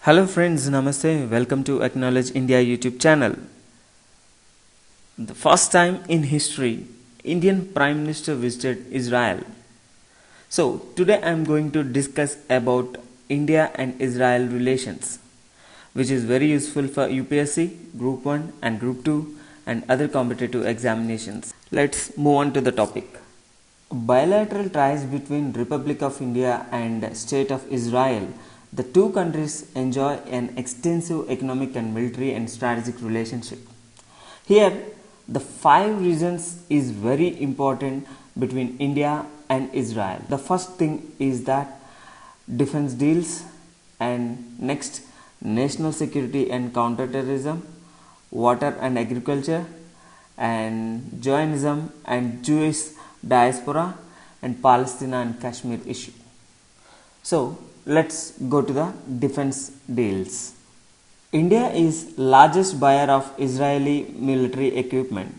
Hello friends, Namaste. Welcome to Acknowledge India YouTube channel. The first time in history, Indian Prime Minister visited Israel. So today I am going to discuss about India and Israel relations, which is very useful for UPSC, Group 1 and Group 2 and other competitive examinations. Let's move on to the topic. Bilateral ties between Republic of India and State of Israel. The two countries enjoy an extensive economic and military and strategic relationship. Here, the 5 reasons is very important between India and Israel. The first thing is that defense deals, and next national security and counterterrorism, water and agriculture, and Zionism and Jewish diaspora, and Palestine and Kashmir issue. So let's go to the defense deals. India is largest buyer of Israeli military equipment,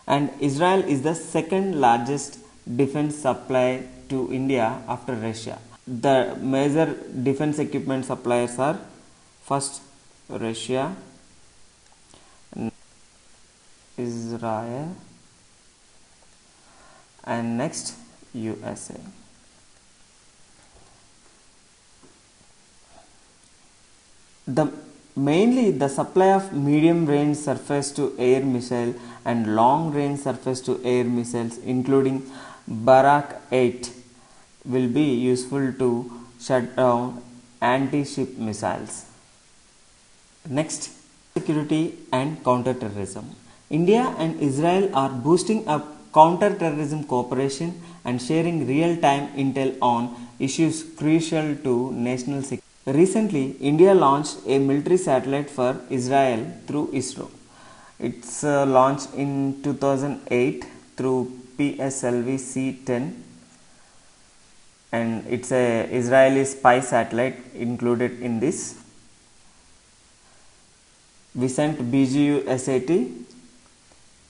and Israel is the second largest defense supplier to India after Russia. The major defense equipment suppliers are first Russia, Israel, and next USA. Mainly the supply of medium range surface to air missile and long range surface to air missiles including Barak 8 will be useful to shut down anti-ship missiles. Next, security and counter-terrorism. India and Israel are boosting up counter-terrorism cooperation and sharing real-time intel on issues crucial to national security. Recently, India launched a military satellite for Israel through ISRO. It's launched in 2008 through PSLV C-10, and it's a Israeli spy satellite included in this. We sent BGU SAT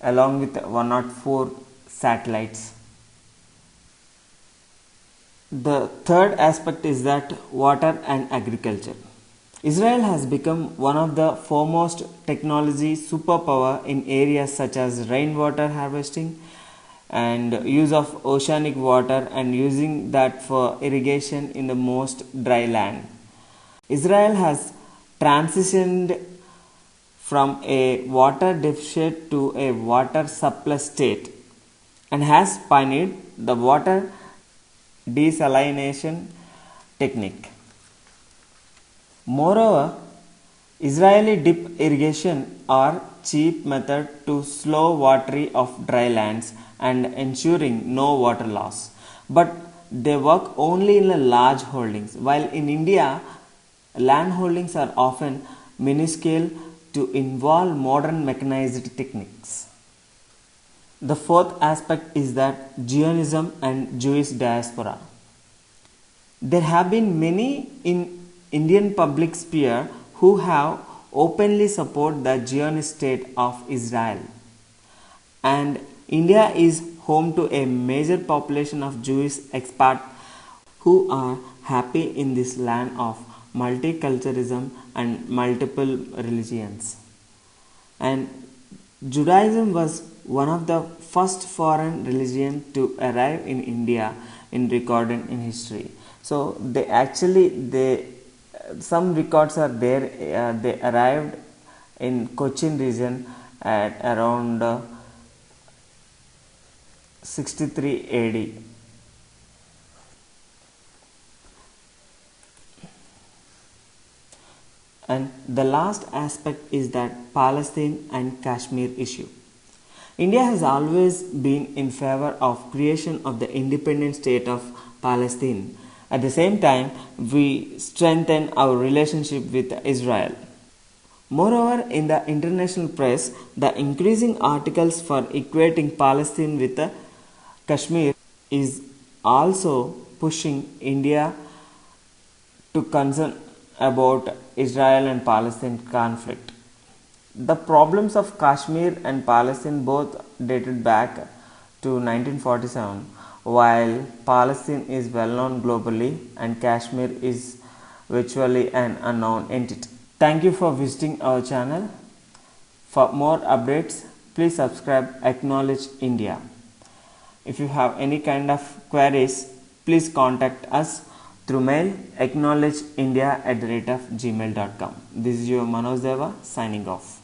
along with 104 satellites. The third aspect is that water and agriculture. Israel has become one of the foremost technology superpower in areas such as rainwater harvesting and use of oceanic water and using that for irrigation in the most dry land. Israel has transitioned from a water deficit to a water surplus state and has pioneered the water desalination technique. Moreover, Israeli dip irrigation are cheap method to slow watering of dry lands and ensuring no water loss. But they work only in large holdings, while in India, land holdings are often minuscule to involve modern mechanized techniques. The fourth aspect is that Zionism and Jewish diaspora. There have been many in Indian public sphere who have openly supported the Zionist state of Israel. And India is home to a major population of Jewish expats who are happy in this land of multiculturalism and multiple religions. And Judaism was one of the first foreign religion to arrive in India in recorded in history. So some records are there. They arrived in Cochin region at around 63 AD. And the last aspect is that Palestine and Kashmir issue. India has always been in favor of creation of the independent state of Palestine. At the same time, we strengthen our relationship with Israel. Moreover, in the international press, the increasing articles for equating Palestine with Kashmir is also pushing India to concern about Israel and Palestine conflict. The problems of Kashmir and Palestine both dated back to 1947, while Palestine is well known globally and Kashmir is virtually an unknown entity. Thank you for visiting our channel. For more updates, please subscribe Acknowledge India. If you have any kind of queries, please contact us through mail acknowledgeindia@gmail.com. This is your Manoj Deva signing off.